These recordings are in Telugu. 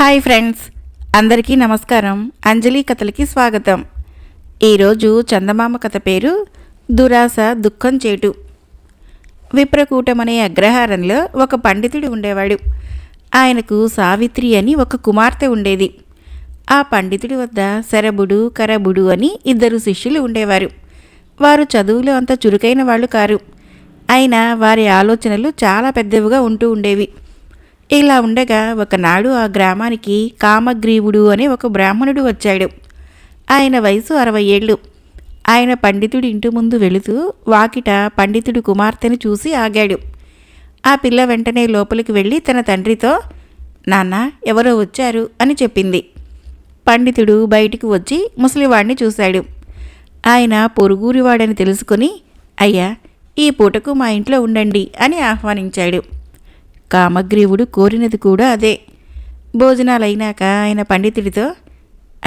హాయ్ ఫ్రెండ్స్, అందరికీ నమస్కారం. అంజలి కథలకి స్వాగతం. ఈరోజు చందమామ కథ పేరు దురాశ దుఃఖం చేటు. విప్రకూటమనే అగ్రహారంలో ఒక పండితుడు ఉండేవాడు. ఆయనకు సావిత్రి అని ఒక కుమార్తె ఉండేది. ఆ పండితుడి వద్ద శరభుడు, కరభుడు అని ఇద్దరు శిష్యులు ఉండేవారు. వారు చదువులో అంత చురుకైన వాళ్ళు కారు. అయినా వారి ఆలోచనలు చాలా పెద్దవిగా ఉంటూ ఉండేవి. ఇలా ఉండగా ఒకనాడు ఆ గ్రామానికి కామగ్రీవుడు అనే ఒక బ్రాహ్మణుడు వచ్చాడు. ఆయన వయసు 60 ఏళ్ళు. ఆయన పండితుడి ఇంటి ముందు వెళుతూ వాకిట పండితుడి కుమార్తెను చూసి ఆగాడు. ఆ పిల్ల వెంటనే లోపలికి వెళ్ళి తన తండ్రితో, నాన్న, ఎవరో వచ్చారు అని చెప్పింది. పండితుడు బయటికి వచ్చి ముసలివాడిని చూశాడు. ఆయన పొరుగురివాడని తెలుసుకుని, అయ్యా, ఈ పూటకు మా ఇంట్లో ఉండండి అని ఆహ్వానించాడు. కామగ్రీవుడు కోరినది కూడా అదే. భోజనాలైనాక ఆయన పండితుడితో,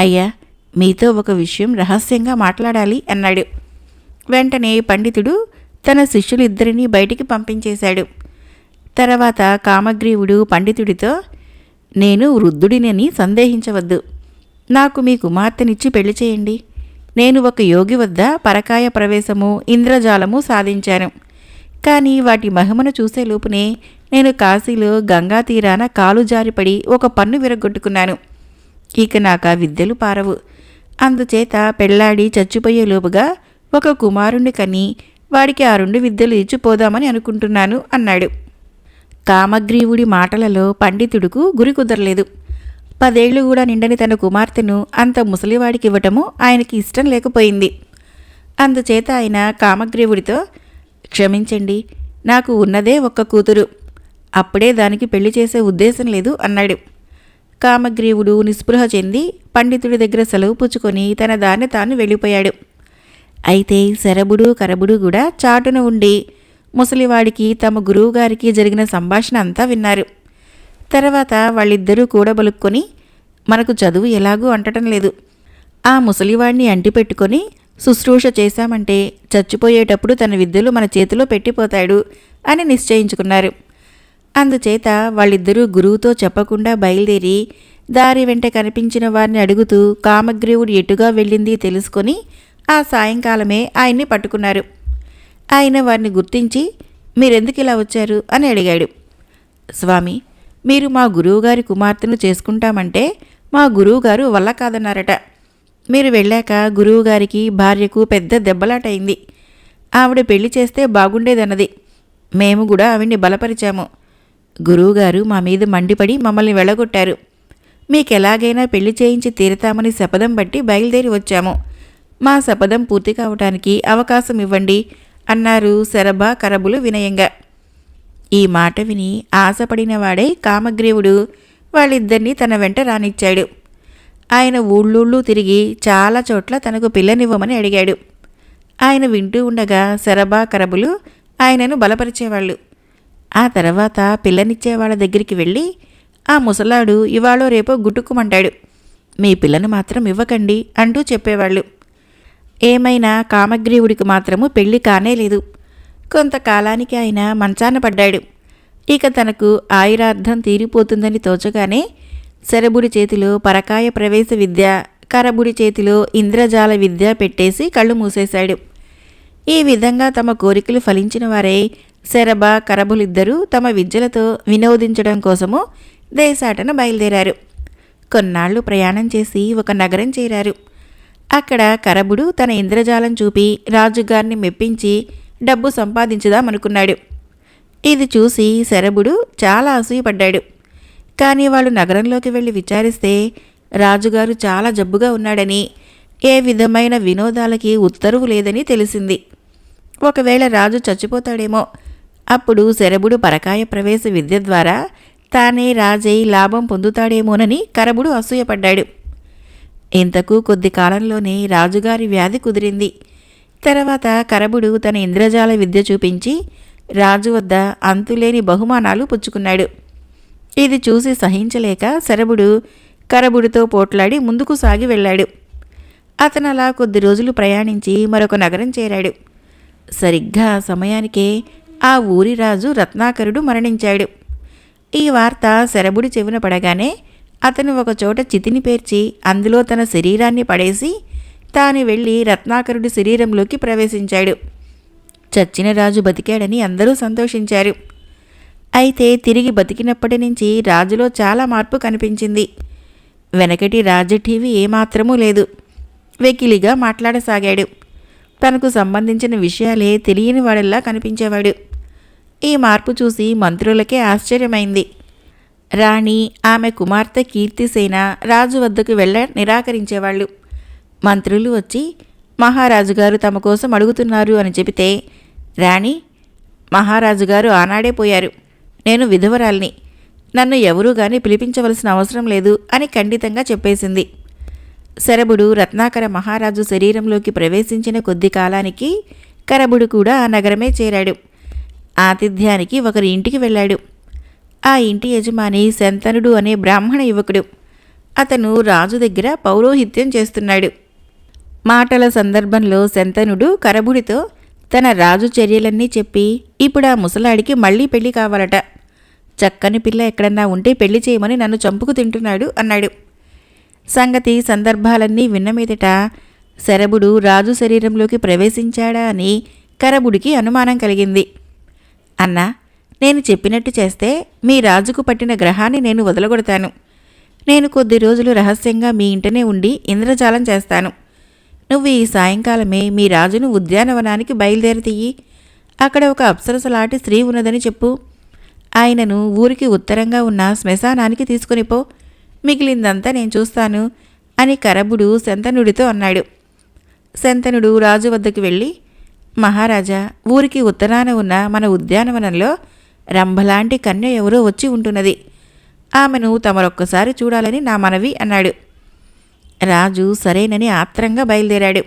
అయ్యా, మీతో ఒక విషయం రహస్యంగా మాట్లాడాలి అన్నాడు. వెంటనే పండితుడు తన శిష్యులిద్దరినీ బయటికి పంపించేశాడు. తర్వాత కామగ్రీవుడు పండితుడితో, నేను వృద్ధుడినని సందేహించవద్దు. నాకు మీ కుమార్తెనిచ్చి పెళ్లి చేయండి. నేను ఒక యోగి వద్ద పరకాయ ప్రవేశము, ఇంద్రజాలము సాధించాను. కానీ వాటి మహిమను చూసేలోపునే నేను కాశీలో గంగా తీరాన కాలు జారిపడి ఒక పన్ను విరగొట్టుకున్నాను. ఇక నాకు ఆ విద్యలు పారవు. అందుచేత పెళ్లాడి చచ్చిపోయేలోపుగా ఒక కుమారుణ్ణి కని వాడికి ఆ 2 విద్యలు ఇచ్చిపోదామని అనుకుంటున్నాను అన్నాడు. కామగ్రీవుడి మాటలలో పండితుడుకు గురి కుదరలేదు. 10 ఏళ్లు కూడా నిండని తన కుమార్తెను అంత ముసలివాడికి ఇవ్వటము ఆయనకి ఇష్టం లేకపోయింది. అందుచేత ఆయన కామగ్రీవుడితో, క్షమించండి, నాకు ఉన్నదే ఒక్క కూతురు. అప్పుడే దానికి పెళ్లి చేసే ఉద్దేశం లేదు అన్నాడు. కామగ్రీవుడు నిస్పృహ చెంది పండితుడి దగ్గర సెలవు పుచ్చుకొని తన దాన్ని తాను వెళ్ళిపోయాడు. అయితే శరభుడు, కరభుడు కూడా చాటున ఉండి ముసలివాడికి తమ గురువుగారికి జరిగిన సంభాషణ అంతా విన్నారు. తర్వాత వాళ్ళిద్దరూ కూడబలుక్కొని, మనకు చదువు ఎలాగూ అంటటం లేదు, ఆ ముసలివాడిని అంటిపెట్టుకొని శుశ్రూష చేశామంటే చచ్చిపోయేటప్పుడు తన విద్యలు మన చేతిలో పెట్టిపోతాడు అని నిశ్చయించుకున్నారు. అందుచేత వాళ్ళిద్దరూ గురువుతో చెప్పకుండా బయలుదేరి దారి వెంట కనిపించిన వారిని అడుగుతూ కామగ్రీవుడు ఎటుగా వెళ్ళింది తెలుసుకొని ఆ సాయంకాలమే ఆయన్ని పట్టుకున్నారు. ఆయన వారిని గుర్తించి, మీరెందుకు ఇలా వచ్చారు అని అడిగాడు. స్వామి, మీరు మా గురువుగారి కుమార్తెను చేసుకుంటామంటే మా గురువుగారు వల్ల కాదన్నారట. మీరు వెళ్ళాక గురువుగారికి భార్యకు పెద్ద దెబ్బలాటైంది. ఆవిడ పెళ్లి చేస్తే బాగుండేదన్నది. మేము కూడా ఆవిడ్ని బలపరిచాము. గురువుగారు మా మీద మండిపడి మమ్మల్ని వెళ్ళగొట్టారు. మీకెలాగైనా పెళ్లి చేయించి తీరతామని శపథం బట్టి బయలుదేరి వచ్చాము. మా శపథం పూర్తి కావటానికి అవకాశం ఇవ్వండి అన్నారు శరభ, కరభులు వినయంగా. ఈ మాట విని ఆశపడిన వాడై కామగ్రీవుడు వాళ్ళిద్దరినీ తన వెంట రానిచ్చాడు. ఆయన ఊళ్ళూళ్ళు తిరిగి చాలా చోట్ల తనకు పిల్లనివ్వమని అడిగాడు. ఆయన వింటూ ఉండగా శరభ, కరభులు ఆయనను బలపరిచేవాళ్ళు. ఆ తర్వాత పిల్లనిచ్చేవాళ్ళ దగ్గరికి వెళ్ళి, ఆ ముసలాడు ఇవాళో రేపో గుట్టుకుమంటాడు, మీ పిల్లను మాత్రం ఇవ్వకండి అంటూ చెప్పేవాళ్ళు. ఏమైనా కామగ్రీవుడికి మాత్రము పెళ్లి కానేలేదు. కొంతకాలానికి ఆయన మంచాన పడ్డాడు. ఇక తనకు ఆయురార్థం తీరిపోతుందని తోచగానే శరభుడి చేతిలో పరకాయ ప్రవేశ విద్య, కరభుడి చేతిలో ఇంద్రజాల విద్య పెట్టేసి కళ్ళు మూసేశాడు. ఈ విధంగా తమ కోరికలు ఫలించిన వారే శరభ, కరభులిద్దరూ తమ విద్యలతో వినోదించడం కోసము దేశాటన బయలుదేరారు. కొన్నాళ్లు ప్రయాణం చేసి ఒక నగరం చేరారు. అక్కడ కరభుడు తన ఇంద్రజాలం చూపి రాజుగారిని మెప్పించి డబ్బు సంపాదించుదామనుకున్నాడు. ఇది చూసి శరభుడు చాలా అసూయపడ్డాడు. కానీ వాళ్ళు నగరంలోకి వెళ్ళి విచారిస్తే రాజుగారు చాలా జబ్బుగా ఉన్నాడని, ఏ విధమైన వినోదాలకి ఉత్తర్వు లేదని తెలిసింది. ఒకవేళ రాజు చచ్చిపోతాడేమో, అప్పుడు శరభుడు పరకాయ ప్రవేశ విద్య ద్వారా తానే రాజై లాభం పొందుతాడేమోనని కరభుడు అసూయపడ్డాడు. ఇంతకు కొద్ది కాలంలోనే రాజుగారి వ్యాధి కుదిరింది. తర్వాత కరభుడు తన ఇంద్రజాల విద్య చూపించి రాజు వద్ద అంతులేని బహుమానాలు పుచ్చుకున్నాడు. ఇది చూసి సహించలేక శరభుడు కరభుడితో పోట్లాడి ముందుకు సాగి వెళ్ళాడు. అతనలా కొద్ది రోజులు ప్రయాణించి మరొక నగరం చేరాడు. సరిగ్గా సమయానికే ఆ ఊరి రాజు రత్నాకరుడు మరణించాడు. ఈ వార్త శరభుడి చెవిన పడగానే అతను ఒకచోట చితిని పేర్చి అందులో తన శరీరాన్ని పడేసి తాను వెళ్ళి రత్నాకరుడి శరీరంలోకి ప్రవేశించాడు. చచ్చిన రాజు బతికాడని అందరూ సంతోషించారు. అయితే తిరిగి బతికినప్పటి నుంచి రాజులో చాలా మార్పు కనిపించింది. వెనకటి రాజఠీవి ఏమాత్రమూ లేదు. వెకిలిగా మాట్లాడసాగాడు. తనకు సంబంధించిన విషయాలే తెలియని వాడల్లా కనిపించేవాడు. ఈ మార్పు చూసి మంత్రులకే ఆశ్చర్యమైంది. రాణి, ఆమె కుమార్తె కీర్తిసేన రాజు వద్దకు వెళ్ళ నిరాకరించేవాళ్ళు. మంత్రులు వచ్చి మహారాజుగారు తమ కోసం అడుగుతున్నారు అని చెబితే, రాణి, మహారాజుగారు ఆనాడే పోయారు, నేను విధవరాల్ని, నన్ను ఎవరూ గాని పిలిపించవలసిన అవసరం లేదు అని ఖండితంగా చెప్పేసింది. శరభుడు రత్నాకర మహారాజు శరీరంలోకి ప్రవేశించిన కొద్ది కాలానికి కరభుడు కూడా ఆ నగరమే చేరాడు. ఆతిథ్యానికి ఒకరి ఇంటికి వెళ్ళాడు. ఆ ఇంటి యజమాని శంతనుడు అనే బ్రాహ్మణ యువకుడు. అతను రాజు దగ్గర పౌరోహిత్యం చేస్తున్నాడు. మాటల సందర్భంలో శంతనుడు కరభుడితో తన రాజు చర్యలన్నీ చెప్పి, ఇప్పుడు ఆ ముసలాడికి మళ్లీ పెళ్లి కావాలట, చక్కని పిల్ల ఎక్కడన్నా ఉంటే పెళ్లి చేయమని నన్ను చంపుకు తింటున్నాడు అన్నాడు. సంగతి సందర్భాలన్నీ విన్న మీదట శరభుడు రాజు శరీరంలోకి ప్రవేశించాడా అని కరభుడికి అనుమానం కలిగింది. అన్నా, నేను చెప్పినట్టు చేస్తే మీ రాజుకు పట్టిన గ్రహాన్ని నేను వదలగొడతాను. నేను కొద్ది రోజులు రహస్యంగా మీ ఇంటనే ఉండి ఇంద్రజాలం చేస్తాను. నువ్వు ఈ సాయంకాలమే మీ రాజును ఉద్యానవనానికి బయలుదేరతీయి. అక్కడ ఒక అప్సరసలాంటి స్త్రీ ఉన్నదని చెప్పు. ఆయనను ఊరికి ఉత్తరంగా ఉన్న శ్మశానానికి తీసుకునిపో. మిగిలిందంతా నేను చూస్తాను అని కరభుడు శంతనుడితో అన్నాడు. శంతనుడు రాజు వద్దకు వెళ్ళి, మహారాజా, ఊరికి ఉత్తరాన ఉన్న మన ఉద్యానవనంలో రంభలాంటి కన్య ఎవరో వచ్చి ఉంటున్నది. ఆమెను తమరొక్కసారి చూడాలని నా మనవి అన్నాడు. రాజు సరేనని ఆత్రంగా బయలుదేరాడు.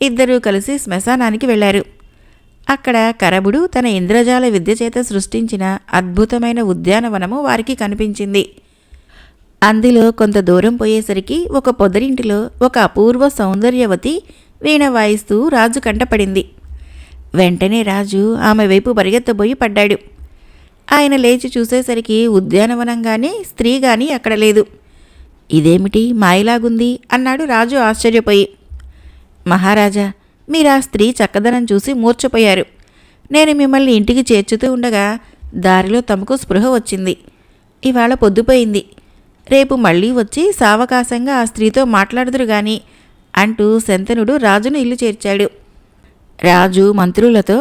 ఇద్దరూ కలిసి శ్మశానానికి వెళ్లారు. అక్కడ కరభుడు తన ఇంద్రజాల విద్య చేత సృష్టించిన అద్భుతమైన ఉద్యానవనము వారికి కనిపించింది. అందులో కొంత దూరం పోయేసరికి ఒక పొదరింటిలో ఒక అపూర్వ సౌందర్యవతి వీణ వాయిస్తూ రాజు కంటపడింది. వెంటనే రాజు ఆమె వైపు పరిగెత్తబోయి పడ్డాడు. ఆయన లేచి చూసేసరికి ఉద్యానవనంగానే స్త్రీ గాని అక్కడ లేదు. ఇదేమిటి మాయలాగుంది అన్నాడు రాజు ఆశ్చర్యపోయి. మహారాజా, మీరా స్త్రీ చక్కదనం చూసి మూర్ఛపోయారు. నేను మిమ్మల్ని ఇంటికి చేర్చుతూ ఉండగా దారిలో తమకు స్పృహ వచ్చింది. ఇవాళ పొద్దుపోయింది. రేపు మళ్ళీ వచ్చి సావకాశంగా ఆ స్త్రీతో మాట్లాడుదురు గాని అంటూ శంతనుడు రాజును ఇల్లు చేర్చాడు. రాజు మంత్రులతో,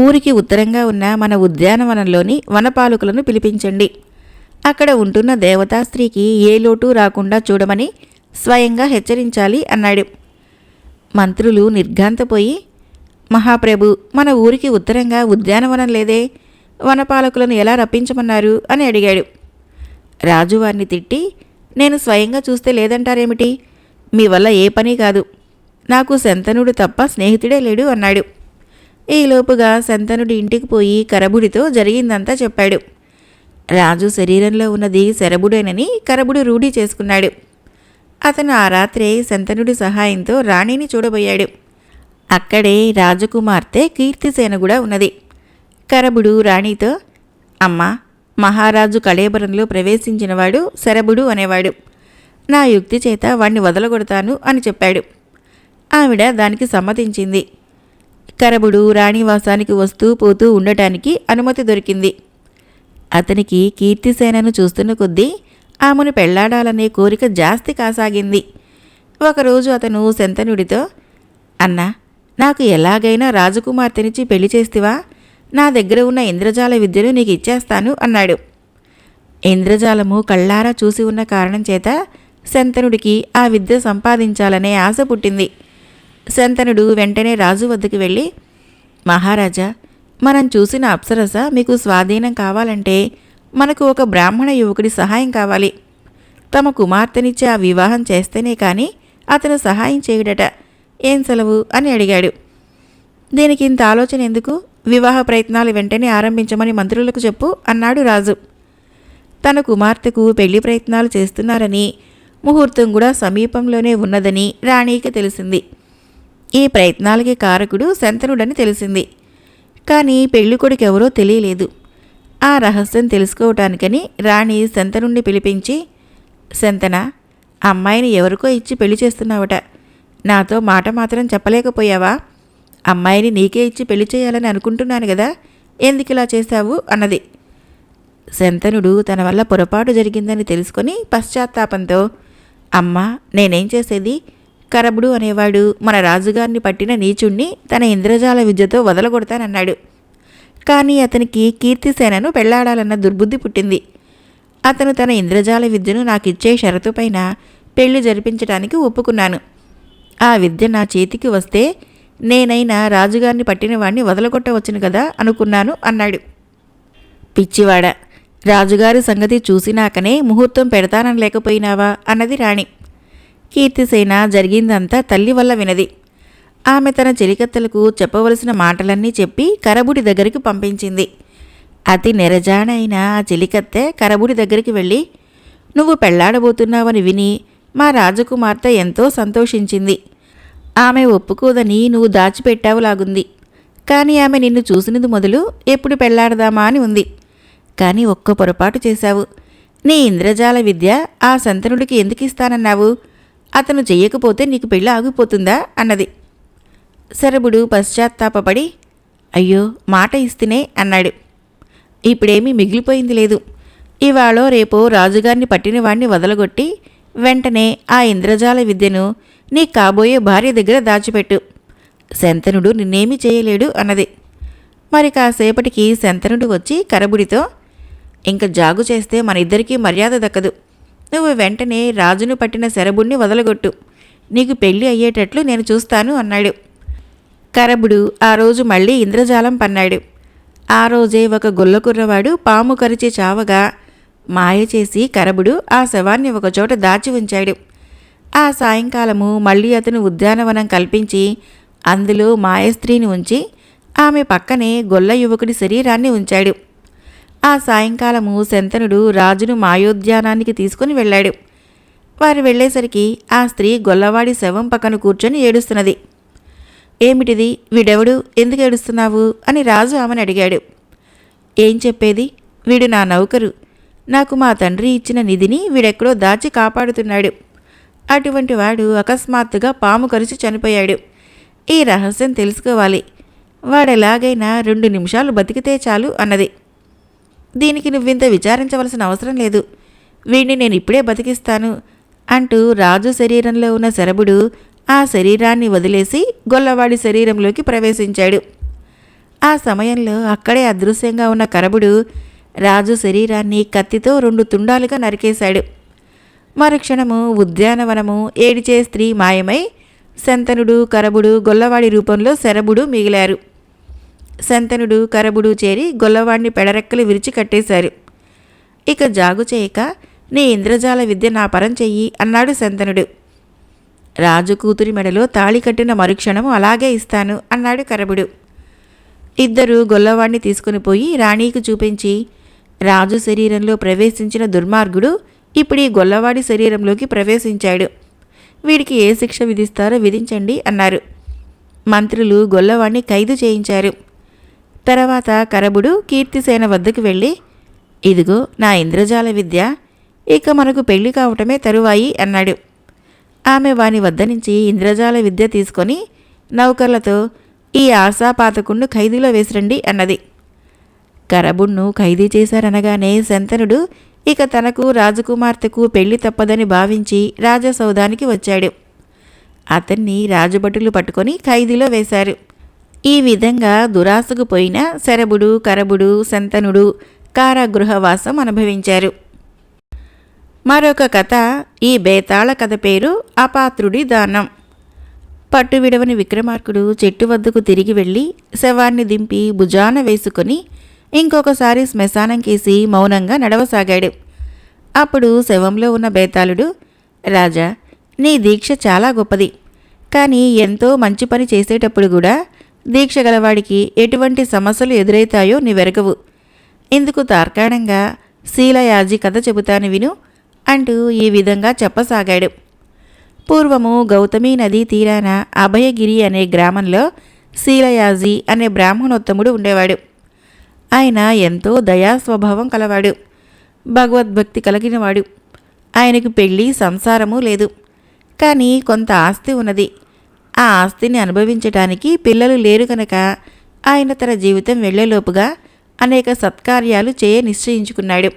ఊరికి ఉత్తరంగా ఉన్న మన ఉద్యానవనంలోని వనపాలకులను పిలిపించండి. అక్కడ ఉంటున్న దేవతా స్త్రీకి ఏ లోటు రాకుండా చూడమని స్వయంగా హెచ్చరించాలి అన్నాడు. మంత్రులు నిర్ఘాంతపోయి, మహాప్రభు, మన ఊరికి ఉత్తరంగా ఉద్యానవనం లేదే, వనపాలకులను ఎలా రప్పించమన్నారు అని అడిగాడు. రాజు వారిని తిట్టి, నేను స్వయంగా చూస్తే లేదంటారేమిటి? మీ వల్ల ఏ పని కాదు. నాకు శంతనుడు తప్ప స్నేహితుడే లేడు అన్నాడు. ఈలోపుగా శంతనుడి ఇంటికి పోయి కరభుడితో జరిగిందంతా చెప్పాడు. రాజు శరీరంలో ఉన్నది శరభుడేనని కరభుడు రూఢి చేసుకున్నాడు. అతను ఆ రాత్రే శంతనుడి సహాయంతో రాణిని చూడబోయాడు. అక్కడే రాజకుమార్తె కీర్తిసేన కూడా ఉన్నది. కరభుడు రాణితో, అమ్మా, మహారాజు కళేబరంలో ప్రవేశించినవాడు శరభుడు అనేవాడు. నా యుక్తి చేత వాణ్ణి వదలగొడతాను అని చెప్పాడు. ఆవిడ దానికి సమ్మతించింది. కరభుడు రాణివాసానికి వస్తూ పోతూ ఉండటానికి అనుమతి దొరికింది. అతనికి కీర్తిసేనను చూస్తున్న కొద్దీ ఆమెను పెళ్లాడాలనే కోరిక జాస్తి కాసాగింది. ఒకరోజు అతను శంతనుడితో, అన్నా, నాకు ఎలాగైనా రాజకుమార్తెనిచ్చి పెళ్లి చేస్తివా? నా దగ్గర ఉన్న ఇంద్రజాల విద్యను నీకు ఇచ్చేస్తాను అన్నాడు. ఇంద్రజాలము కళ్ళారా చూసి ఉన్న కారణం చేత శంతనుడికి ఆ విద్య సంపాదించాలనే ఆశ పుట్టింది. శంతనుడు వెంటనే రాజు వద్దకు వెళ్ళి, మహారాజా, మనం చూసిన అప్సరస మీకు స్వాధీనం కావాలంటే మనకు ఒక బ్రాహ్మణ యువకుడి సహాయం కావాలి. తమ కుమార్తెనిచ్చే ఆ వివాహం చేస్తేనే కానీ అతను సహాయం చేయడట. ఏం సెలవు అని అడిగాడు. దీనికి ఇంత ఆలోచన ఎందుకు? వివాహ ప్రయత్నాలు వెంటనే ఆరంభించమని మంత్రులకు చెప్పు అన్నాడు రాజు. తన కుమార్తెకు పెళ్లి ప్రయత్నాలు చేస్తున్నారని, ముహూర్తం కూడా సమీపంలోనే ఉన్నదని రాణికి తెలిసింది. ఈ ప్రయత్నాలకి కారకుడు శంతనుడని తెలిసింది. కానీ పెళ్ళికొడుకు ఎవరో తెలియలేదు. ఆ రహస్యం తెలుసుకోవటానికని రాణి శంతనుణ్ణి పిలిపించి, శంతన, అమ్మాయిని ఎవరికో ఇచ్చి పెళ్లి చేస్తున్నావట. నాతో మాట మాత్రం చెప్పలేకపోయావా? అమ్మాయిని నీకే ఇచ్చి పెళ్లి చేయాలని అనుకుంటున్నాను కదా, ఎందుకిలా చేశావు అన్నది. శంతనుడు తన వల్ల పొరపాటు జరిగిందని తెలుసుకొని పశ్చాత్తాపంతో, అమ్మా, నేనేం చేసేది? కరబుడు అనేవాడు మన రాజుగారిని పట్టిన నీచుణ్ణి తన ఇంద్రజాల విద్యతో వదలగొడతానన్నాడు. కానీ అతనికి కీర్తిసేనను పెళ్లాడాలన్న దుర్బుద్ధి పుట్టింది. అతను తన ఇంద్రజాల విద్యను నాకిచ్చే షరతుపైన పెళ్లి జరిపించడానికి ఒప్పుకున్నాను. ఆ విద్య నా చేతికి వస్తే నేనైనా రాజుగారిని పట్టిన వాణ్ణి వదలగొట్టవచ్చును కదా అనుకున్నాను అన్నాడు. పిచ్చివాడ, రాజుగారి సంగతి చూసినాకనే ముహూర్తం పెడతానని లేకపోయినావా అన్నది రాణి. కీర్తిసేన జరిగిందంతా తల్లి వల్ల వినది. ఆమె తన చెలికత్తెలకు చెప్పవలసిన మాటలన్నీ చెప్పి కరబుడి దగ్గరికి పంపించింది. అతి నెరజానైన ఆ చెలికత్తె కరబుడి దగ్గరికి వెళ్ళి, నువ్వు పెళ్లాడబోతున్నావని విని మా రాజకుమార్తె ఎంతో సంతోషించింది. ఆమె ఒప్పుకోదని నువ్వు దాచిపెట్టావులాగుంది. కానీ ఆమె నిన్ను చూసినది మొదలు ఎప్పుడు పెళ్లాడదామా అని ఉంది. కానీ ఒక్క పొరపాటు చేశావు. నీ ఇంద్రజాల విద్య ఆ శంతనుడికి ఎందుకు ఇస్తానన్నావు? అతను చెయ్యకపోతే నీకు పెళ్ళి ఆగిపోతుందా అన్నది. శరభుడు పశ్చాత్తాపపడి, అయ్యో, మాట ఇస్తేనే అన్నాడు. ఇప్పుడేమీ మిగిలిపోయింది లేదు. ఇవాళో రేపో రాజుగారిని పట్టినవాణ్ణి వదలగొట్టి వెంటనే ఆ ఇంద్రజాల విద్యను నీ కాబోయే భార్య దగ్గర దాచిపెట్టు. శంతనుడు నిన్నేమీ చేయలేడు అన్నది. మరి కాసేపటికి శంతనుడు వచ్చి కరబుడితో, ఇంక జాగు చేస్తే మన ఇద్దరికీ మర్యాద దక్కదు. నువ్వు వెంటనే రాజును పట్టిన శరభుణ్ణి వదలగొట్టు. నీకు పెళ్ళి అయ్యేటట్లు నేను చూస్తాను అన్నాడు. కరబుడు ఆ రోజు మళ్ళీ ఇంద్రజాలం పన్నాడు. ఆ రోజే ఒక గొల్లకుర్రవాడు పాము కరిచి చావగా మాయ చేసి కరబుడు ఆ శవాన్ని ఒకచోట దాచి ఉంచాడు. ఆ సాయంకాలము మళ్ళీ అతను ఉద్యానవనం కల్పించి అందులో మాయస్త్రీని ఉంచి ఆమె పక్కనే గొల్ల యువకుడి శరీరాన్ని ఉంచాడు. ఆ సాయంకాలము శంతనుడు రాజును మాయోద్యానానికి తీసుకుని వెళ్ళాడు. వారు వెళ్ళేసరికి ఆ స్త్రీ గొల్లవాడి శవం పక్కన కూర్చొని ఏడుస్తున్నది. ఏమిటిది? వీడెవడు? ఎందుకు ఏడుస్తున్నావు అని రాజు ఆమెను అడిగాడు. ఏం చెప్పేది? వీడు నా నౌకరు. నాకు మా తండ్రి ఇచ్చిన నిధిని వీడెక్కడో దాచి కాపాడుతున్నాడు. అటువంటి వాడు అకస్మాత్తుగా పాము కరిచి చనిపోయాడు. ఈ రహస్యం తెలుసుకోవాలి. వాడెలాగైనా 2 నిమిషాలు బతికితే చాలు అన్నది. దీనికి నువ్వింత విచారించవలసిన అవసరం లేదు. వీడిని నేను ఇప్పుడే బతికిస్తాను అంటూ రాజు శరీరంలో ఉన్న శరభుడు ఆ శరీరాన్ని వదిలేసి గొల్లవాడి శరీరంలోకి ప్రవేశించాడు. ఆ సమయంలో అక్కడే అదృశ్యంగా ఉన్న కరబుడు రాజు శరీరాన్ని కత్తితో 2 తుండాలుగా నరికేశాడు. మరుక్షణము ఉద్యానవనము, ఏడిచే స్త్రీ మాయమై శంతనుడు, కరబుడు గొల్లవాడి రూపంలో శరభుడు మిగిలారు. శంతనుడు, కరబుడు చేరి గొల్లవాడిని పెడరెక్కలు విరిచి కట్టేశారు. ఇక జాగు చేయక, నీ ఇంద్రజాల విద్య నా పరం చెయ్యి అన్నాడు శంతనుడు. రాజు కూతురి మెడలో తాళి కట్టిన మరుక్షణము అలాగే ఇస్తాను అన్నాడు కరబుడు. ఇద్దరూ గొల్లవాడిని తీసుకుని పోయి రాణికి చూపించి, రాజు శరీరంలో ప్రవేశించిన దుర్మార్గుడు ఇప్పుడు ఈ గొల్లవాడి శరీరంలోకి ప్రవేశించాడు. వీడికి ఏ శిక్ష విధిస్తారో విధించండి అన్నారు. మంత్రులు గొల్లవాడిని ఖైదు చేయించారు. తర్వాత కరబుడు కీర్తిసేన వద్దకు వెళ్ళి, ఇదిగో నా ఇంద్రజాల విద్య, ఇక మనకు పెళ్లి కావటమే తరువాయి అన్నాడు. ఆమె వాని వద్ద నుంచి ఇంద్రజాల విద్య తీసుకొని నౌకర్లతో, ఈ ఆశాపాతకుణ్ణు ఖైదీలో వేసిరండి అన్నది. కరబుణ్ణు ఖైదీ చేశారనగానే శంతనుడు ఇక తనకు రాజకుమార్తెకు పెళ్లి తప్పదని భావించి రాజసౌధానికి వచ్చాడు. అతన్ని రాజభటులు పట్టుకొని ఖైదీలో వేశారు. ఈ విధంగా దురాశకు పోయిన శరభుడు, కరబుడు, శంతనుడు కారాగృహవాసం అనుభవించారు. మరొక కథ. ఈ బేతాళ కథ పేరు అపాత్రుడి దానం. పట్టు విడవని విక్రమార్కుడు చెట్టు వద్దకు తిరిగి వెళ్ళి శవాన్ని దింపి భుజాన వేసుకొని ఇంకొకసారి శ్మశానం కేసి మౌనంగా నడవసాగాడు. అప్పుడు శవంలో ఉన్న బేతాళుడు, రాజా, నీ దీక్ష చాలా గొప్పది. కానీ ఎంతో మంచి పని చేసేటప్పుడు కూడా దీక్ష గలవాడికి ఎటువంటి సమస్యలు ఎదురవుతాయో నీవెరగవు. ఇందుకు తార్కాణంగా శీలయాజి కథ చెబుతాను విను అంటూ ఈ విధంగా చెప్పసాగాడు. పూర్వము గౌతమీ నదీ తీరాన అభయగిరి అనే గ్రామంలో శీలయాజి అనే బ్రాహ్మణోత్తముడు ఉండేవాడు. ఆయన ఎంతో దయాస్వభావం కలవాడు, భగవద్భక్తి కలిగినవాడు. ఆయనకు పెళ్ళి సంసారమూ లేదు. కానీ కొంత ఆస్తి ఉన్నది. ఆ ఆస్తిని అనుభవించటానికి పిల్లలు లేరు కనుక ఆయన తన జీవితం వెళ్లేలోపుగా అనేక సత్కార్యాలు చేయ నిశ్చయించుకున్నాడు.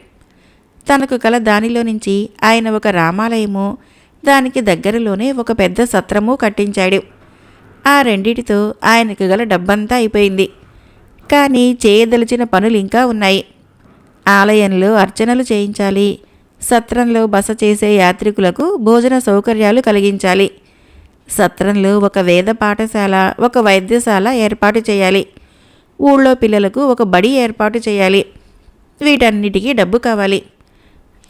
తనకు కల దానిలో నుంచి ఆయన ఒక రామాలయము, దానికి దగ్గరలోనే ఒక పెద్ద సత్రము కట్టించాడు. ఆ రెండిటితో ఆయనకు గల డబ్బంతా అయిపోయింది. కానీ చేయదలిచిన పనులు ఇంకా ఉన్నాయి. ఆలయంలో అర్చనలు చేయించాలి, సత్రంలో బస చేసే యాత్రికులకు భోజన సౌకర్యాలు కలిగించాలి, సత్రంలో ఒక వేద పాఠశాల, ఒక వైద్యశాల ఏర్పాటు చేయాలి, ఊళ్ళో పిల్లలకు ఒక బడి ఏర్పాటు చేయాలి. వీటన్నిటికీ డబ్బు కావాలి.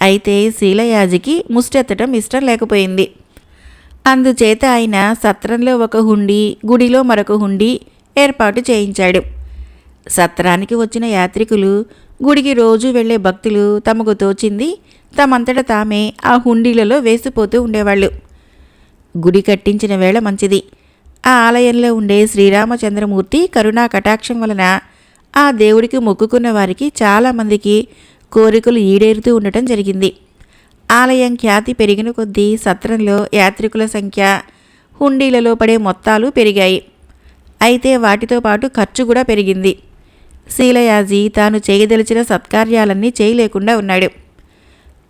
అయితే శీలయాజికి ముష్టెత్తడం ఇష్టం లేకపోయింది. అందుచేత ఆయన సత్రంలో ఒక హుండీ, గుడిలో మరొక హుండీ ఏర్పాటు చేయించాడు. సత్రానికి వచ్చిన యాత్రికులు, గుడికి రోజు వెళ్లే భక్తులు తమకు తోచింది తమంతట తామే ఆ హుండీలలో వేసిపోతూ ఉండేవాళ్ళు. గుడి కట్టించిన వేళ మంచిది. ఆ ఆలయంలో ఉండే శ్రీరామచంద్రమూర్తి కరుణా కటాక్షం వలన ఆ దేవుడికి మొక్కుకున్న వారికి చాలామందికి కోరికలు ఈడేరుతూ ఉండటం జరిగింది. ఆలయం ఖ్యాతి పెరిగిన కొద్దీ సత్రంలో యాత్రికుల సంఖ్య, హుండీలలో పడే మొత్తాలు పెరిగాయి. అయితే వాటితో పాటు ఖర్చు కూడా పెరిగింది. శీలయాజీ తాను చేయదలిచిన సత్కార్యాలన్నీ చేయలేకుండా ఉన్నాడు.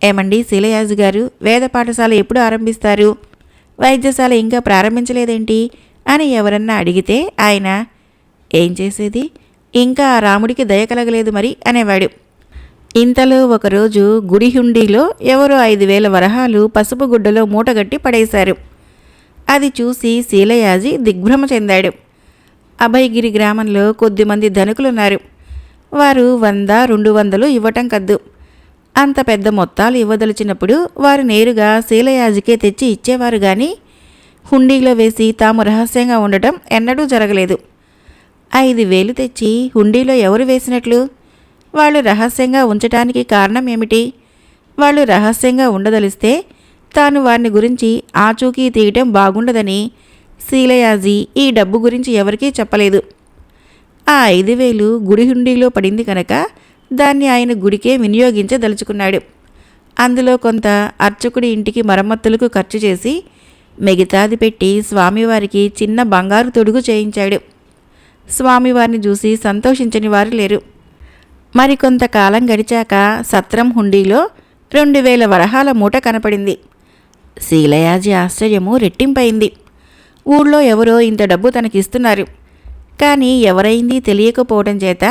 ఏమండి శీలయాజీ గారు, వేద పాఠశాల ఎప్పుడు ఆరంభిస్తారు? వైద్యశాల ఇంకా ప్రారంభించలేదేంటి అని ఎవరన్నా అడిగితే ఆయన, ఏం చేసేది, ఇంకా ఆ రాముడికి దయ కలగలేదు మరి అనేవాడు. ఇంతలో ఒకరోజు గుడి హుండీలో ఎవరో 5,000 వరహాలు పసుపు గుడ్డలో మూటగట్టి పడేశారు. అది చూసి శీలయాజీ దిగ్భ్రమ చెందాడు. అభయగిరి గ్రామంలో కొద్దిమంది ధనికులున్నారు. వారు 100, 200 ఇవ్వటం కద్దు. అంత పెద్ద మొత్తాలు ఇవ్వదలిచినప్పుడు వారు నేరుగా శీలయాజికే తెచ్చి ఇచ్చేవారు గాని హుండీలో వేసి తాము రహస్యంగా ఉండటం ఎన్నడూ జరగలేదు. 5,000 తెచ్చి హుండీలో ఎవరు వేసినట్లు? వాళ్ళు రహస్యంగా ఉంచటానికి కారణం ఏమిటి? వాళ్ళు రహస్యంగా ఉండదలిస్తే తాను వారిని గురించి ఆచూకీ తీయటం బాగుండదని శీలయాజీ ఈ డబ్బు గురించి ఎవరికీ చెప్పలేదు. ఆ 5,000 గుడి హుండీలో పడింది కనుక దాన్ని ఆయన గుడికే వినియోగించదలుచుకున్నాడు. అందులో కొంత అర్చకుడి ఇంటికి మరమ్మతులకు ఖర్చు చేసి మిగతాది పెట్టి స్వామివారికి చిన్న బంగారు తొడుగు చేయించాడు. స్వామివారిని చూసి సంతోషించని వారు లేరు. మరికొంతకాలం గడిచాక సత్రం హుండీలో 2,000 వరహాల మూట కనపడింది. శీలయాజీ ఆశ్చర్యము రెట్టింపైంది. ఊళ్ళో ఎవరో ఇంత డబ్బు తనకిస్తున్నారు. కానీ ఎవరైంది తెలియకపోవడం చేత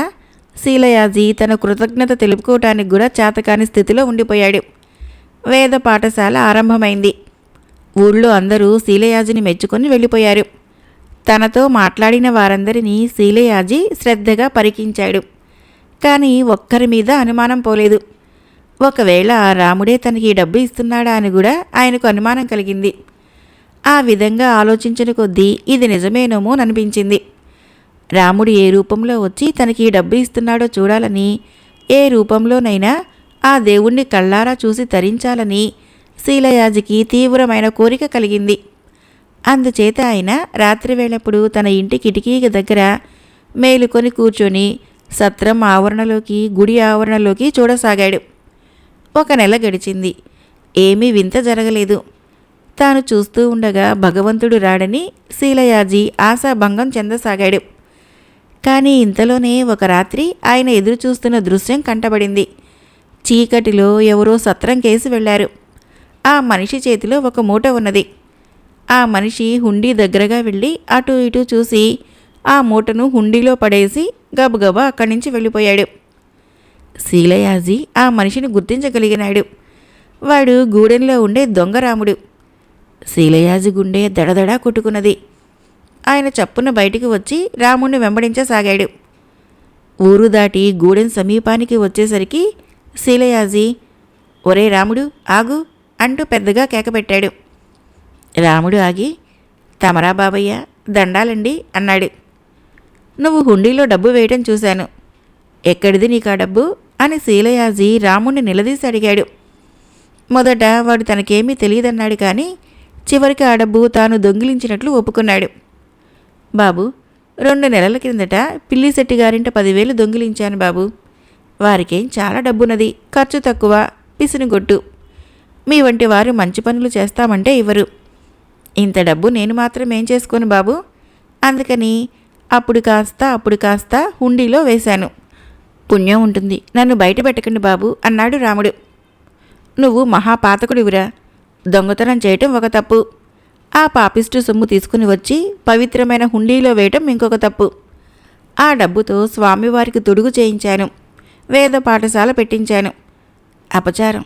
శీలయాజీ తన కృతజ్ఞత తెలుపుకోవటానికి కూడా చేతకాని స్థితిలో ఉండిపోయాడు. వేద పాఠశాల ఆరంభమైంది. ఊళ్ళో అందరూ శీలయాజిని మెచ్చుకొని వెళ్ళిపోయారు. తనతో మాట్లాడిన వారందరినీ శీలయాజీ శ్రద్ధగా పరికించాడు. కానీ ఒక్కరి మీద అనుమానం పోలేదు. ఒకవేళ ఆ రాముడే తనకి డబ్బు ఇస్తున్నాడా అని కూడా ఆయనకు అనుమానం కలిగింది. ఆ విధంగా ఆలోచించిన కొద్దీ ఇది నిజమేనేమో అనిపించింది. రాముడు ఏ రూపంలో వచ్చి తనకి డబ్బు ఇస్తున్నాడో చూడాలని, ఏ రూపంలోనైనా ఆ దేవుణ్ణి కళ్ళారా చూసి తరించాలని శీలయాజికి తీవ్రమైన కోరిక కలిగింది. అందుచేత ఆయన రాత్రివేళప్పుడు తన ఇంటి కిటికీ దగ్గర మేలుకొని కూర్చొని సత్రం ఆవరణలోకి, గుడి ఆవరణలోకి చూడసాగాడు. 1 నెల గడిచింది. ఏమీ వింత జరగలేదు. తాను చూస్తూ ఉండగా భగవంతుడు రాడని శీలయాజీ ఆశాభంగం చెందసాగాడు. కానీ ఇంతలోనే ఒక రాత్రి ఆయన ఎదురుచూస్తున్న దృశ్యం కంటబడింది. చీకటిలో ఎవరో సత్రం కేసి వెళ్లారు. ఆ మనిషి చేతిలో ఒక మూట ఉన్నది. ఆ మనిషి హుండీ దగ్గరగా వెళ్ళి అటు ఇటు చూసి ఆ మూటను హుండీలో పడేసి గబగబా అక్కడి నుంచి వెళ్ళిపోయాడు. శీలయాజీ ఆ మనిషిని గుర్తించగలిగినాడు. వాడు గూడెంలో ఉండే దొంగరాముడు. శీలయాజీ గుండె దడదడా కొట్టుకున్నది. ఆయన చప్పున బయటికి వచ్చి రాముణ్ణి వెంబడించసాగాడు. ఊరు దాటి గూడెం సమీపానికి వచ్చేసరికి శీలయాజీ, ఒరే రాముడు ఆగు అంటూ పెద్దగా కేకపెట్టాడు. రాముడు ఆగి, తమరా బాబయ్య, దండాలండి అన్నాడు. నువ్వు హుండీలో డబ్బు వేయటం చూశాను. ఎక్కడిది నీకు ఆ డబ్బు అని శీలయాజీ రాముణ్ణి నిలదీసి అడిగాడు. మొదట వాడు తనకేమీ తెలియదన్నాడు. కానీ చివరికి ఆ డబ్బు తాను దొంగిలించినట్లు ఒప్పుకున్నాడు. బాబు, 2 నెలల క్రిందట పిల్లిశెట్టి గారింట 10,000 దొంగిలించాను బాబు. వారికేం చాలా డబ్బున్నది, ఖర్చు తక్కువ, పిసినుగొట్టు. మీ వంటి వారు మంచి పనులు చేస్తామంటే ఇవ్వరు. ఇంత డబ్బు నేను మాత్రం ఏం చేసుకోను బాబు. అందుకని అప్పుడు కాస్త హుండీలో వేశాను. పుణ్యం ఉంటుంది, నన్ను బయట పెట్టకండి బాబు అన్నాడు రాముడు. నువ్వు మహాపాతకుడివిరా. దొంగతనం చేయటం ఒక తప్పు, ఆ పాపిస్టు సొమ్ము తీసుకుని వచ్చి పవిత్రమైన హుండీలో వేయటం ఇంకొక తప్పు. ఆ డబ్బుతో స్వామివారికి తొడుగు చేయించాను, వేద పాఠశాల పెట్టించాను. అపచారం,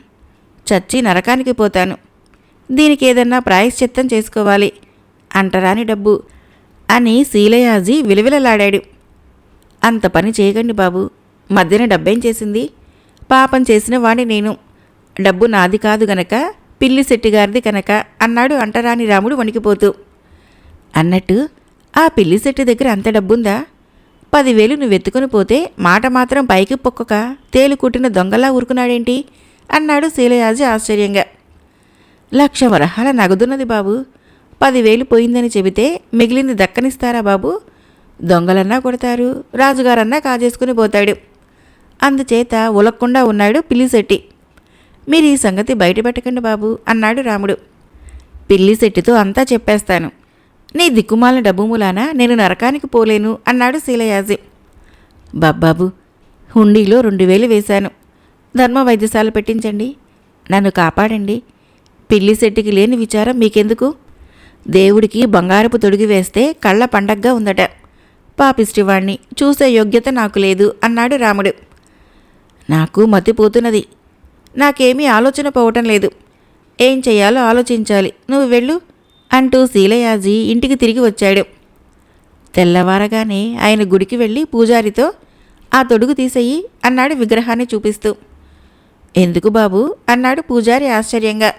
చచ్చి నరకానికి పోతాను. దీనికి ఏదన్నా ప్రాయశ్చిత్తం చేసుకోవాలి. అంటరాని డబ్బు అని శీలయాజీ విలవిలలాడాడు. అంత పని చేయకండి బాబు. మధ్యన డబ్బేం చేసింది? పాపం చేసిన వాణ్ణి నేను. డబ్బు నాది కాదు గనక, పిల్లిశెట్టిగారిది కనుక అన్నాడు అంటరాని రాముడు వణికిపోతూ. అన్నట్టు ఆ పిల్లిశెట్టి దగ్గర అంత డబ్బుందా? 10,000 నువ్వెత్తుకుని పోతే మాట మాత్రం పైకి పొక్కక తేలుకుట్టిన దొంగలా ఊరుకున్నాడేంటి అన్నాడు శీలయాజీ ఆశ్చర్యంగా. 1,00,000 వరహాల నగదున్నది బాబు. 10,000 పోయిందని చెబితే మిగిలింది దక్కనిస్తారా బాబు? దొంగలన్నా కొడతారు, రాజుగారన్నా కాజేసుకుని పోతాడు. అందుచేత ఉలక్కుండా ఉన్నాడు పిల్లిశెట్టి. మీరు ఈ సంగతి బయటపెట్టకండి బాబు అన్నాడు రాముడు. పిల్లిశెట్టితో అంతా చెప్పేస్తాను. నీ దిక్కుమాలిన డబ్బు మూలాన నేను నరకానికి పోలేను అన్నాడు శీలయాజీ. బాబాబు, హుండీలో 2,000 వేశాను. ధర్మ వైద్యశాల పెట్టించండి, నన్ను కాపాడండి. పిల్లిశెట్టికి లేని విచారం మీకెందుకు? దేవుడికి బంగారపు తొడిగి వేస్తే కళ్ళ పండగ్గా ఉందట. పాపిష్టివాణ్ణి చూసే యోగ్యత నాకు లేదు అన్నాడు రాముడు. నాకు మతిపోతున్నది. నాకేమీ ఆలోచన పోవటం లేదు. ఏం చెయ్యాలో ఆలోచించాలి. నువ్వు వెళ్ళు అంటూ శీలయాజీ ఇంటికి తిరిగి వచ్చాడు. తెల్లవారగానే ఆయన గుడికి వెళ్ళి పూజారితో ఆ తొడుగు తీసేయి అన్నాడు విగ్రహాన్ని చూపిస్తూ. ఎందుకు బాబు అన్నాడు పూజారి ఆశ్చర్యంగా.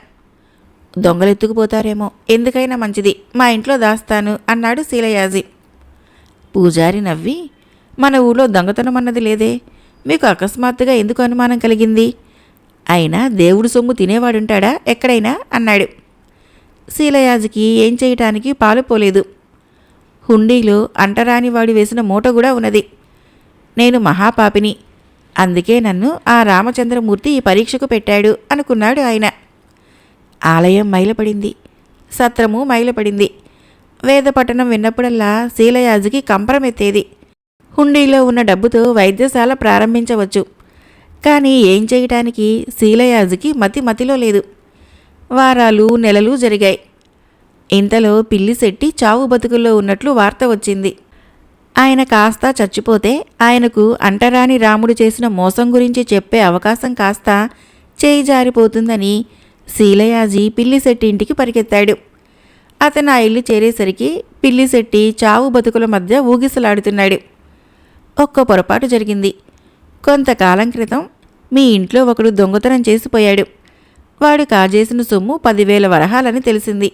దొంగలెత్తుకుపోతారేమో, ఎందుకైనా మంచిది, మా ఇంట్లో దాస్తాను అన్నాడు శీలయాజీ. పూజారి నవ్వి, మన ఊళ్ళో దొంగతనం అన్నది లేదే, మీకు అకస్మాత్తుగా ఎందుకు అనుమానం కలిగింది? అయినా దేవుడు సొమ్ము తినేవాడుంటాడా ఎక్కడైనా అన్నాడు. శీలయాజికి ఏం చేయటానికి పాలు పోలేదు. హుండీలో అంటరానివాడు వేసిన మూట కూడా ఉన్నది. నేను మహాపాపిని, అందుకే నన్ను ఆ రామచంద్రమూర్తి ఈ పరీక్షకు పెట్టాడు అనుకున్నాడు ఆయన. ఆలయం మైలపడింది, సత్రము మైలపడింది. వేద పఠనం విన్నప్పుడల్లా శీలయాజికి కంపరమెత్తేది. హుండీలో ఉన్న డబ్బుతో వైద్యశాల ప్రారంభించవచ్చు, కానీ ఏం చేయటానికి శీలయాజికి మతిలో లేదు. వారాలు నెలలు జరిగాయి. ఇంతలో పిల్లిశెట్టి చావు బతుకుల్లో ఉన్నట్లు వార్త వచ్చింది. ఆయన కాస్త చచ్చిపోతే ఆయనకు అంటరాని రాముడు చేసిన మోసం గురించి చెప్పే అవకాశం కాస్త చేయి జారిపోతుందని శీలయాజీ పిల్లిశెట్టి ఇంటికి పరిగెత్తాడు. అతను ఆ ఇల్లు చేరేసరికి పిల్లిశెట్టి చావు బతుకుల మధ్య ఊగిసలాడుతున్నాడు. ఒక్క పొరపాటు జరిగింది. కొంతకాలం క్రితం మీ ఇంట్లో ఒకడు దొంగతనం చేసిపోయాడు. వాడు కాజేసిన సొమ్ము 10,000 వరహాలని తెలిసింది.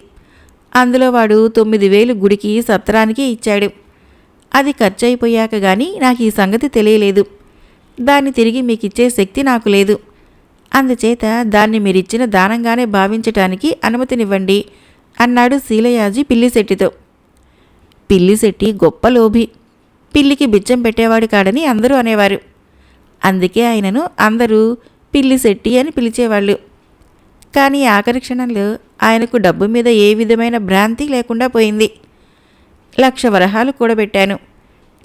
అందులో వాడు 9,000 గుడికి సత్రానికి ఇచ్చాడు. అది ఖర్చయిపోయాక గానీ నాకు ఈ సంగతి తెలియలేదు. దాన్ని తిరిగి మీకిచ్చే శక్తి నాకు లేదు. అందుచేత దాన్ని మీరిచ్చిన దానంగానే భావించటానికి అనుమతినివ్వండి అన్నాడు శీలయాజీ పిల్లిశెట్టితో. పిల్లిశెట్టి గొప్ప లోభి, పిల్లికి బిచ్చం పెట్టేవాడు కాడని అందరూ అనేవారు. అందుకే ఆయనను అందరూ పిల్లిశెట్టి అని పిలిచేవాళ్ళు. కానీ ఆఖరి క్షణంలో ఆయనకు డబ్బు మీద ఏ విధమైన భ్రాంతి లేకుండా పోయింది. 1,00,000 వరహాలు కూడబెట్టాను.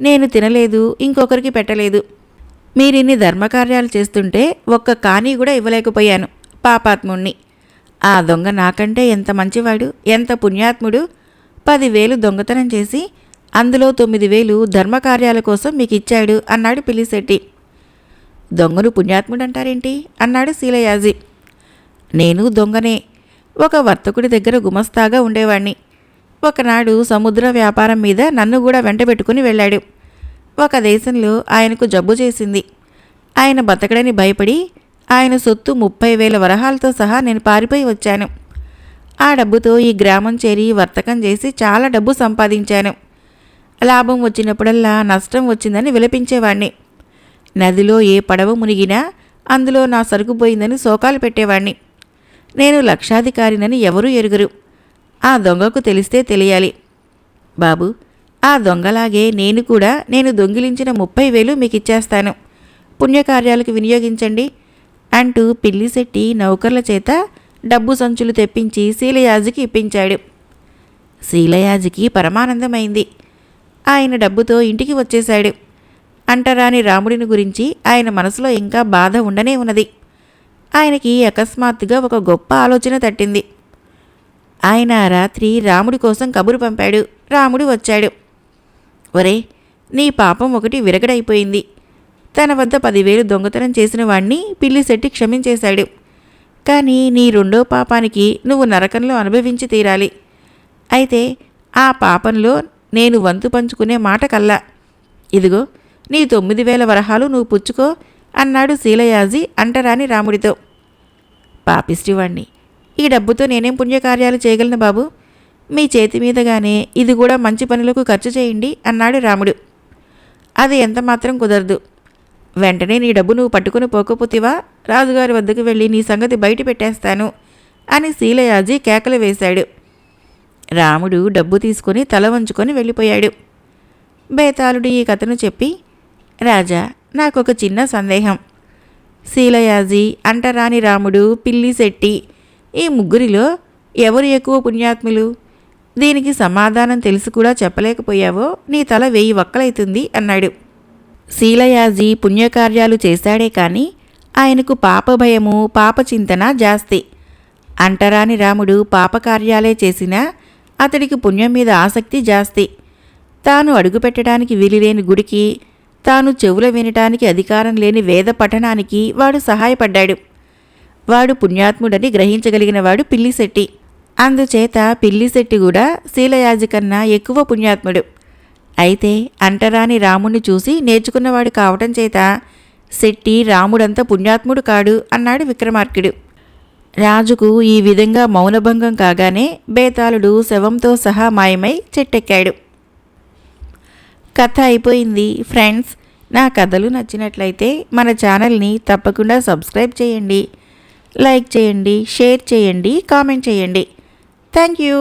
నేను తినలేదు, ఇంకొకరికి పెట్టలేదు. మీరిన్ని ధర్మకార్యాలు చేస్తుంటే ఒక్క కానీ కూడా ఇవ్వలేకపోయాను. పాపాత్ముణ్ణి. ఆ దొంగ నాకంటే ఎంత మంచివాడు, ఎంత పుణ్యాత్ముడు. 10,000 దొంగతనం చేసి అందులో 9,000 ధర్మకార్యాల కోసం మీకు ఇచ్చాడు అన్నాడు పిల్లిశెట్టి. దొంగను పుణ్యాత్ముడంటారేంటి అన్నాడు శీలయాజీ. నేను దొంగనే. ఒక వర్తకుడి దగ్గర గుమస్తాగా ఉండేవాణ్ణి. ఒకనాడు సముద్ర వ్యాపారం మీద నన్ను కూడా వెంటబెట్టుకుని వెళ్ళాడు. ఒక దేశంలో ఆయనకు జబ్బు చేసింది. ఆయన బతకడని భయపడి ఆయన సొత్తు 30,000 వరహాలతో సహా నేను పారిపోయి వచ్చాను. ఆ డబ్బుతో ఈ గ్రామం చేరి వర్తకం చేసి చాలా డబ్బు సంపాదించాను. లాభం వచ్చినప్పుడల్లా నష్టం వచ్చిందని విలపించేవాణ్ణి. నదిలో ఏ పడవ మునిగినా అందులో నా సరుకు పోయిందని శోకాలు పెట్టేవాణ్ణి. నేను లక్షాధికారినని ఎవరూ ఎరుగరు. ఆ దొంగకు తెలిస్తే తెలియాలి. బాబు, ఆ దొంగలాగే నేను కూడా నేను దొంగిలించిన 30,000 మీకిచ్చేస్తాను. పుణ్యకార్యాలకు వినియోగించండి అంటూ పిల్లిశెట్టి నౌకర్ల చేత డబ్బు సంచులు తెప్పించి శీలయాజికి ఇప్పించాడు. శీలయాజికి పరమానందమైంది. ఆయన డబ్బుతో ఇంటికి వచ్చేశాడు. అంటరాని రాముడిని గురించి ఆయన మనసులో ఇంకా బాధ ఉండనే ఉన్నది. ఆయనకి అకస్మాత్తుగా ఒక గొప్ప ఆలోచన తట్టింది. ఆయన రాత్రి రాముడి కోసం కబురు పంపాడు. రాముడు వచ్చాడు. ఒరే, నీ పాపం ఒకటి విరగడైపోయింది. తన వద్ద 10,000 దొంగతనం చేసిన వాణ్ణి పిల్లిశెట్టి క్షమించేశాడు. కానీ నీ రెండో పాపానికి నువ్వు నరకంలో అనుభవించి తీరాలి. అయితే ఆ పాపంలో నేను వంతు పంచుకునే మాట కల్లా. ఇదిగో నీ 9,000 వరహాలు నువ్వు పుచ్చుకో అన్నాడు శీలయాజి అంటరాని రాముడితో. పాపిష్టివాణ్ణి, ఈ డబ్బుతో నేనేం పుణ్యకార్యాలు చేయగలను బాబు? మీ చేతి మీదగానే ఇది కూడా మంచి పనులకు ఖర్చు చేయండి అన్నాడు రాముడు. అది ఎంతమాత్రం కుదరదు. వెంటనే నీ డబ్బు నువ్వు పట్టుకుని పోకపోతివా రాజుగారి వద్దకు వెళ్ళి నీ సంగతి బయట పెట్టేస్తాను అని శీలయాజి కేకలు వేశాడు. రాముడు డబ్బు తీసుకుని తల వంచుకొని వెళ్ళిపోయాడు. బేతాళుడు ఈ కథను చెప్పి, రాజా, నాకొక చిన్న సందేహం. శీలయాజి, అంటరాని రాముడు, పిల్లిశెట్టి ఈ ముగ్గురిలో ఎవరు ఎక్కువ పుణ్యాత్ములు? దీనికి సమాధానం తెలిసి కూడా చెప్పలేకపోయావో నీ తల 1000 వక్కలైతుంది అన్నాడు. శీలయాజి పుణ్యకార్యాలు చేశాడే కాని ఆయనకు పాపభయము పాపచింతన జాస్తి. అంటరాని రాముడు పాపకార్యాలే చేసినా అతడికి పుణ్యం మీద ఆసక్తి జాస్తి. తాను అడుగుపెట్టడానికి వీలులేని గుడికి, తాను చెవుల వినటానికి అధికారం లేని వేద పఠనానికి వాడు సహాయపడ్డాడు. వాడు పుణ్యాత్ముడని గ్రహించగలిగినవాడు పిల్లిశెట్టి. అందుచేత పిల్లిశెట్టి కూడా శీలయాజి కన్నా ఎక్కువ పుణ్యాత్ముడు. అయితే అంటరాని రాముణ్ణి చూసి నేర్చుకున్నవాడు కావటం చేత శెట్టి రాముడంత పుణ్యాత్ముడు కాడు అన్నాడు విక్రమార్కుడు. రాజుకు ఈ విధంగా మౌనభంగం కాగానే బేతాళుడు శవంతో సహా మాయమై చెట్టెక్కాడు. కథ అయిపోయింది. ఫ్రెండ్స్, నా కథలు నచ్చినట్లయితే మన ఛానల్ని తప్పకుండా సబ్స్క్రైబ్ చేయండి, లైక్ చేయండి, షేర్ చేయండి, కామెంట్ చేయండి. Thank you.